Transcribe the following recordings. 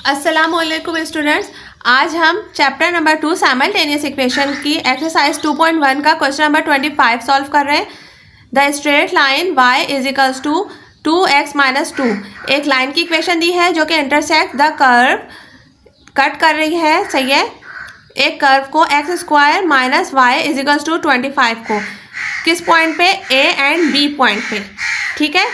अस्सलामुअलैकुम स्टूडेंट्स, आज हम चैप्टर नंबर 2 साइमल्टेनियस इक्वेशन की एक्सरसाइज 2.1 का क्वेश्चन नंबर 25 सॉल्व कर रहे हैं। The straight line y is equals to 2x minus 2। एक लाइन की इक्वेशन दी है जो कि इंटरसेक्ट द कर्व कट कर रही है, सही है, एक कर्व को x square minus y is equals to 25 को किस पॉइंट पे, a एंड b पॉइंट पे, ठीक है।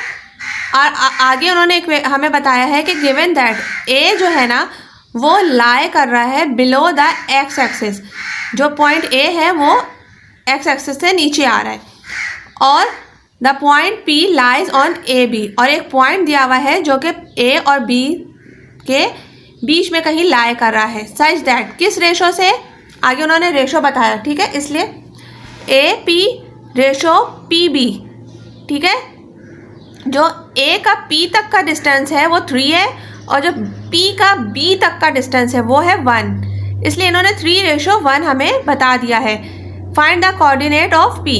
और आगे उन्होंने हमें बताया है कि गिवन दैट a जो है ना वो लाई कर रहा है बिलो द एक्स एक्सिस, जो पॉइंट a है वो एक्स एक्सिस से नीचे आ रहा है, और the point p lies on A B, और एक पॉइंट दिया हुआ है जो कि a और b के बीच में कहीं लाई कर रहा है, सच दैट किस रेशो से, आगे उन्होंने रेशो बताया, ठीक है, इसलिए A P ratio P B, ठीक है। जो a का p तक का डिस्टेंस है वो 3 है, और जो p का b तक का डिस्टेंस है वो है 1, इसलिए इन्होंने 3:1 हमें बता दिया है। Find the coordinate of p।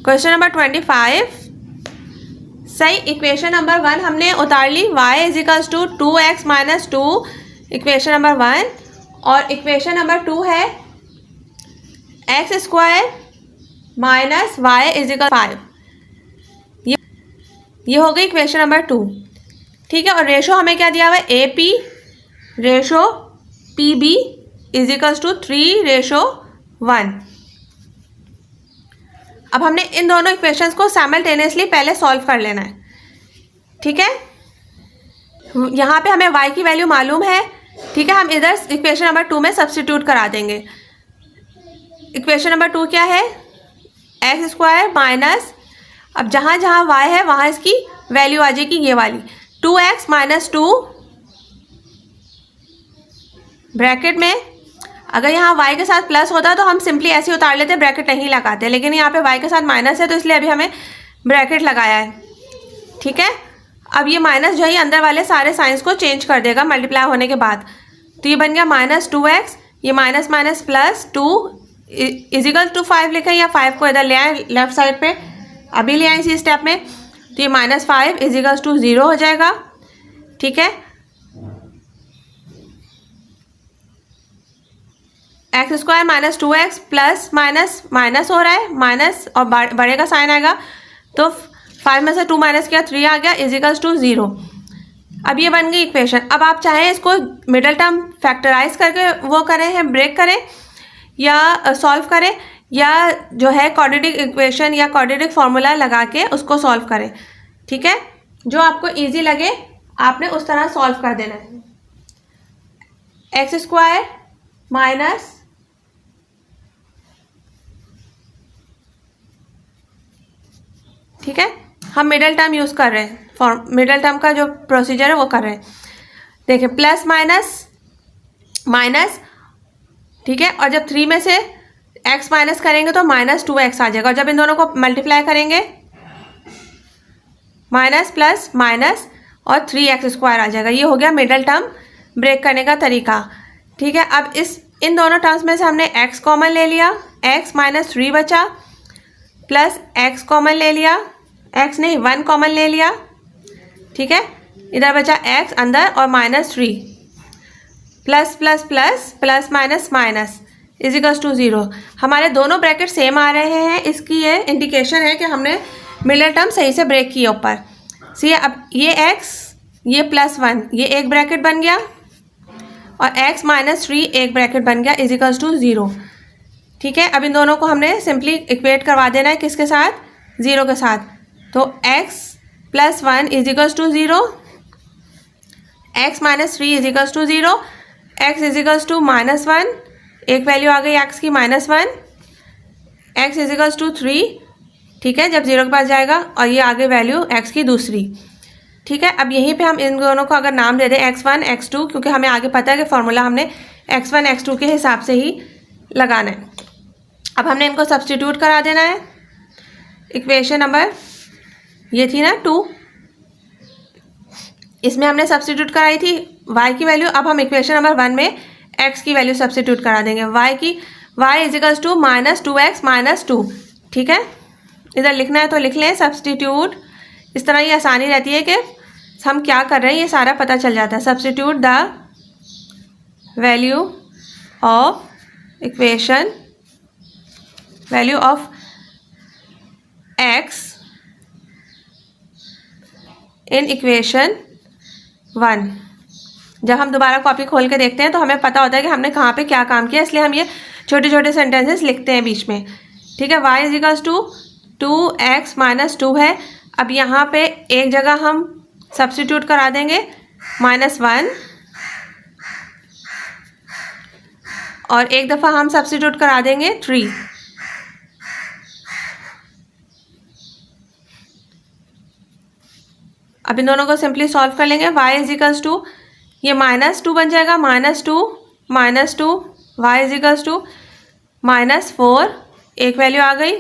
Question number 25, सही, इक्वेशन नंबर 1 हमने उतार ली, y is equals to 2x minus 2, equation number 1, और इक्वेशन नंबर 2 है x square minus y is equal 5। ये हो गई इक्वेशन नंबर 2, ठीक है। और रेशो हमें क्या दिया हुआ है, A P ratio P B is equals to 3:1। अब हमने इन दोनों इक्वेशंस को साइमल्टेनियसली पहले सॉल्व कर लेना है, ठीक है। यहाँ पे हमें y की वैल्यू मालूम है, ठीक है, हम इधर इक्वेशन नंबर 2 में सब्स्टिट्यूट करा देंगे। इक्वेशन नंबर 2 क्या है, एक्स स्क्वायर माइनस, अब जहाँ जहाँ y है वहाँ इसकी वैल्यू आ जाएगी ये वाली, 2x माइनस 2 ब्रैकेट में, अगर यहाँ y के साथ प्लस होता तो हम सिंपली ऐसे उतार लेते, ब्रैकेट नहीं लगाते, लेकिन यहाँ पे y के साथ माइनस है तो इसलिए अभी हमें ब्रैकेट लगाया है, ठीक है। अब ये माइनस जो है अंदर वाले सारे साइंस को चेंज कर देगा मल्टीप्लाई होने के बाद, तो ये बन गया माइनस 2x, ये minus minus plus 2 is equal to 5 लिखें, या 5 को इधर ले आए लेफ्ट साइड पे, अभी ले आए इसी स्टेप में, तो ये -5 इजिकल्स टू 0 हो जाएगा, ठीक है। X square minus 2x plus minus minus हो रहा है, माइनस और बड़े का साइन आएगा, तो 5 में से 2 माइनस किया 3 आ गया इजिकल्स टू 0। अब ये बन गई इक्वेशन। अब आप चाहें इसको मिडल टर्म फैक्टराइज करके वो करें हैं, ब्रेक करें या सॉल्व करें, या जो है क्वाड्रेटिक इक्वेशन या क्वाड्रेटिक फॉर्मूला लगा के उसको सॉल्व करें, ठीक है। जो आपको इजी लगे आपने उस तरह सॉल्व कर देना है। एक्स स्क्वायर माइनस ठीक है, हम मिडल टर्म यूज़ कर रहे हैं, मिडल टर्म का जो प्रोसीजर है वो कर रहे हैं। देखिए प्लस माइनस माइनस, ठीक है, और जब 3 में से x माइनस करेंगे तो -2x आ जाएगा, और जब इन दोनों को मल्टीप्लाई करेंगे माइनस प्लस माइनस और 3x स्क्वायर आ जाएगा। ये हो गया मिडल टर्म ब्रेक करने का तरीका, ठीक है। अब इन दोनों टर्म्स में से हमने x कॉमन ले लिया, x माइनस 3 बचा, प्लस x कॉमन ले लिया, x नहीं 1 कॉमन ले लिया, ठीक है, इधर बचा x अंदर और -3, plus plus plus plus minus minus is equals to 0। हमारे दोनों ब्रैकेट सेम आ रहे हैं, इसकी ये इंडिकेशन है कि हमने मिडल टर्म सही से ब्रेक किया ऊपर। सी अब ये x ये +1 ये एक ब्रैकेट बन गया, और x -3 एक ब्रैकेट बन गया इजिकल्स टू 0, ठीक है। अब इन दोनों को हमने सिंपली इक्वेट करवा देना है, किसके साथ, 0 के साथ, तो x +1 is equals to 0, x -3 is equals to 0, x is equals to -1, एक वैल्यू आ गई x की -1, x इजिकल्स टू 3, ठीक है, जब 0 के पास जाएगा, और ये आगे वैल्यू x की दूसरी, ठीक है। अब यहीं पे हम इन दोनों को अगर नाम दे दें x1 x2, क्योंकि हमें आगे पता है कि फॉर्मूला हमने x1 x2 के हिसाब से ही लगाना है। अब हमने इनको सब्स्टिट्यूट करा देना है। इक्वेशन नंबर ये थी ना 2, इसमें हमने सब्स्टिट्यूट कराई थी y की वैल्यू, अब हम इक्वेशन नंबर 1 में x की वैल्यू सब्स्टिट्यूट करा देंगे, y इजिकल्स टू -2x -2, ठीक है। इधर लिखना है तो लिख लें सब्स्टिट्यूट, इस तरह ये आसानी रहती है कि हम क्या कर रहे हैं ये सारा पता चल जाता है। Substitute the value of equation, value of x in equation 1। जब हम दोबारा कॉपी खोल के देखते हैं तो हमें पता होता है कि हमने कहाँ पे क्या काम किया, इसलिए हम ये छोटे छोटे सेंटेंसेस लिखते हैं बीच में। ठीक है, y is equals to 2x minus 2 है। अब यहाँ पे एक जगह हम सब्स्टिट्यूट करा देंगे -1 और एक दफ़ा हम सब्स्टिट्यूट करा देंगे 3। अब इन दोनों को सिंपली सॉल्व कर लेंगे। y इज इक्वल्स टू, ये -2 बन जाएगा, -2 y इज इक्वल्स टू -4, एक वैल्यू आ गई